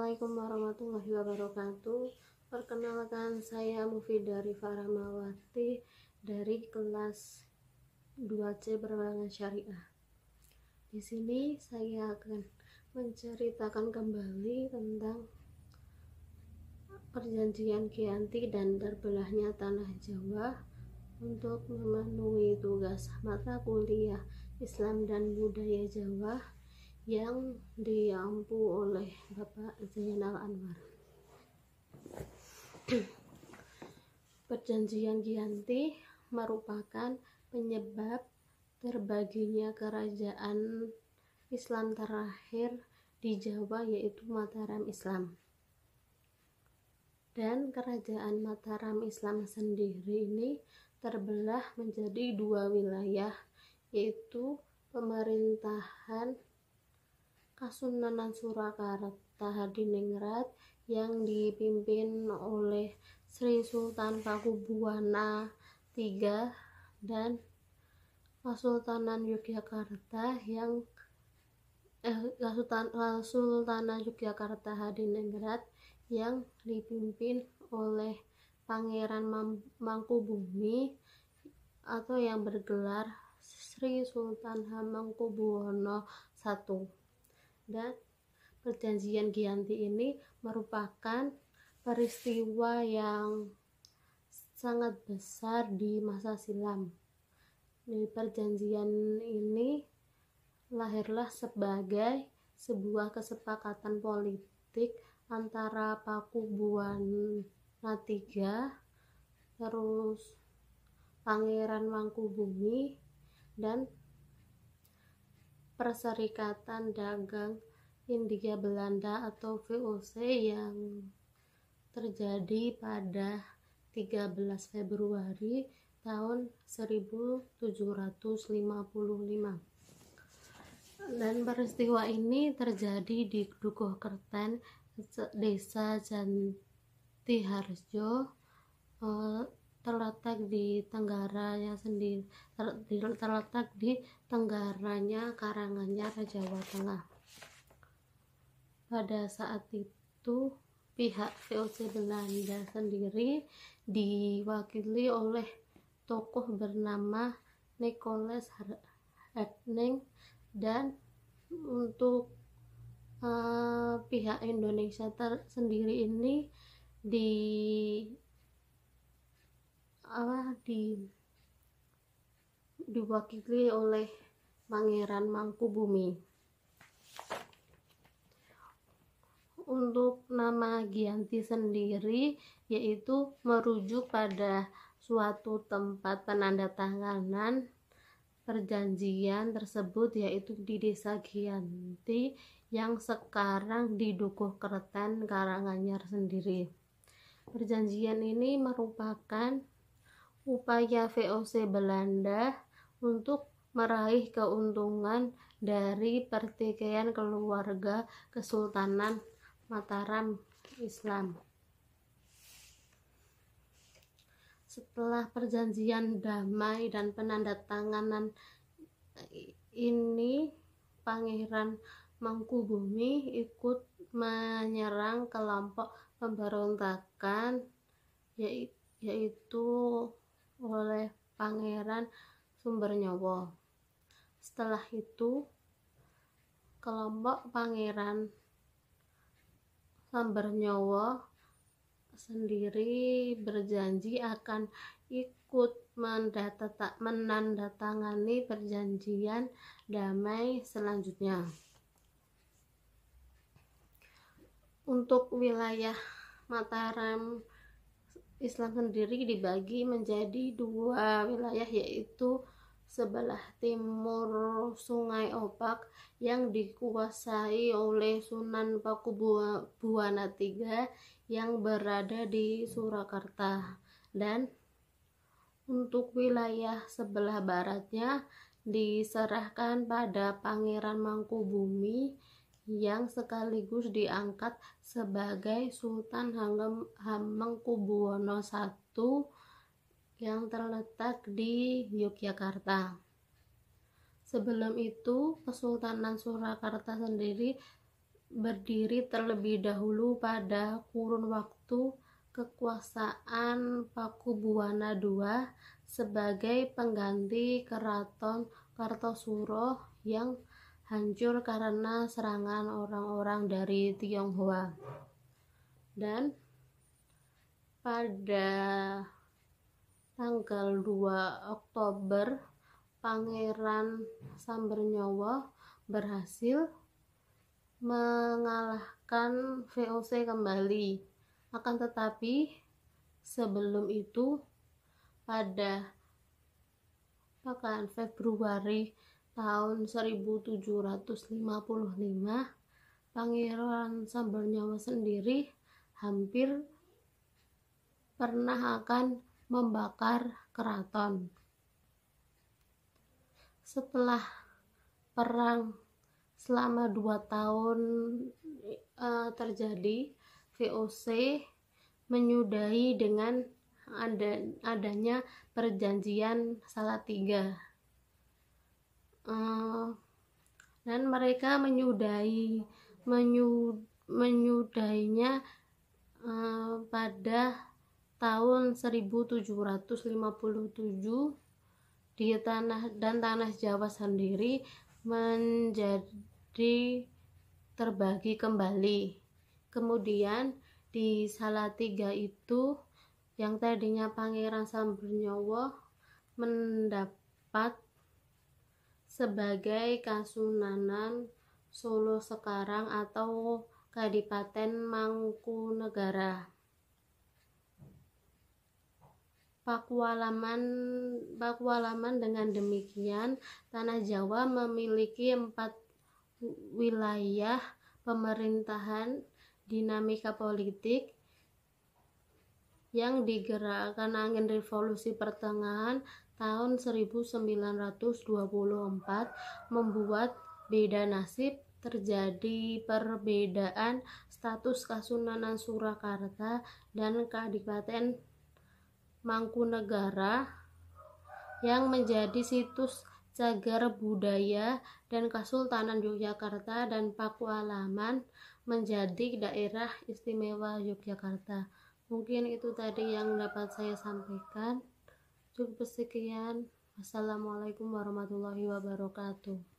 Assalamualaikum warahmatullahi wabarakatuh. Perkenalkan, saya Mufidah Rifa Rahmawati dari kelas 2C Perbankan Syariah. Di sini saya akan menceritakan kembali tentang perjanjian Giyanti dan terbelahnya tanah Jawa untuk memenuhi tugas mata kuliah Islam dan Budaya Jawa yang diampu oleh Bapak Zainal Anwar. Perjanjian Giyanti merupakan penyebab terbaginya kerajaan Islam terakhir di Jawa, yaitu Mataram Islam. Dan kerajaan Mataram Islam sendiri ini terbelah menjadi dua wilayah, yaitu pemerintahan Kasunanan Surakarta Hadiningrat yang dipimpin oleh Sri Sultan Pakubuwana III dan Kesultanan Yogyakarta Kesultanan Yogyakarta Hadiningrat yang dipimpin oleh Pangeran Mangkubumi atau yang bergelar Sri Sultan Hamengkubuwono I. Dan perjanjian Giyanti ini merupakan peristiwa yang sangat besar di masa silam. Di perjanjian ini lahirlah sebagai sebuah kesepakatan politik antara Pakubuwana III, terus Pangeran Mangkubumi, dan Perserikatan Dagang Hindia Belanda atau VOC yang terjadi pada 13 Februari tahun 1755. Dan peristiwa ini terjadi di Dukuh Kerten, Desa Jantiharjo, terletak di tenggaranya Karanganyar, Jawa Tengah. Pada saat itu pihak VOC Belanda sendiri diwakili oleh tokoh bernama Nicholas Harding, dan untuk pihak Indonesia sendiri ini diwakili oleh Pangeran Mangkubumi. Untuk nama Giyanti sendiri yaitu merujuk pada suatu tempat penandatanganan perjanjian tersebut, yaitu di Desa Giyanti yang sekarang di Dukuh Kerten, Karanganyar sendiri. Perjanjian ini merupakan upaya VOC Belanda untuk meraih keuntungan dari pertikaian keluarga Kesultanan Mataram Islam. Setelah perjanjian damai dan penandatanganan ini, Pangeran Mangkubumi ikut menyerang kelompok pemberontakan yaitu oleh Pangeran Sumbernyowo. Setelah itu, kelompok Pangeran Sumbernyowo sendiri berjanji akan ikut menandatangani perjanjian damai selanjutnya. Untuk wilayah Mataram Islam sendiri dibagi menjadi dua wilayah, yaitu sebelah timur Sungai Opak yang dikuasai oleh Sunan Pakubuwana III yang berada di Surakarta, dan untuk wilayah sebelah baratnya diserahkan pada Pangeran Mangkubumi yang sekaligus diangkat sebagai Sultan Hamengkubuwono I yang terletak di Yogyakarta. Sebelum itu, Kesultanan Surakarta sendiri berdiri terlebih dahulu pada kurun waktu kekuasaan Pakubuwana II sebagai pengganti Keraton Kartosuro yang hancur karena serangan orang-orang dari Tionghoa. Dan pada tanggal 2 Oktober Pangeran Sambernyowo berhasil mengalahkan VOC kembali. Akan tetapi sebelum itu pada Februari tahun 1755 Pangeran Sambernyowo sendiri hampir pernah akan membakar keraton. Setelah perang selama 2 tahun terjadi, VOC menyudahi dengan adanya perjanjian Salatiga, dan mereka menyudahinya pada tahun 1757 di tanah Jawa sendiri menjadi terbagi kembali. Kemudian di Salatiga itu yang tadinya Pangeran Sambernyowo mendapat sebagai Kasunanan Solo sekarang atau Kadipaten Mangkunegara. Pakualaman dengan demikian, tanah Jawa memiliki 4 wilayah pemerintahan dinamika politik yang digerakkan angin revolusi pertengahan tahun 1924 membuat beda nasib. Terjadi perbedaan status Kasunanan Surakarta dan Kadipaten Mangkunegara yang menjadi situs cagar budaya, dan Kesultanan Yogyakarta dan Pakualaman menjadi daerah istimewa Yogyakarta. Mungkin itu tadi yang dapat saya sampaikan. Cukup sekian. Wassalamualaikum warahmatullahi wabarakatuh.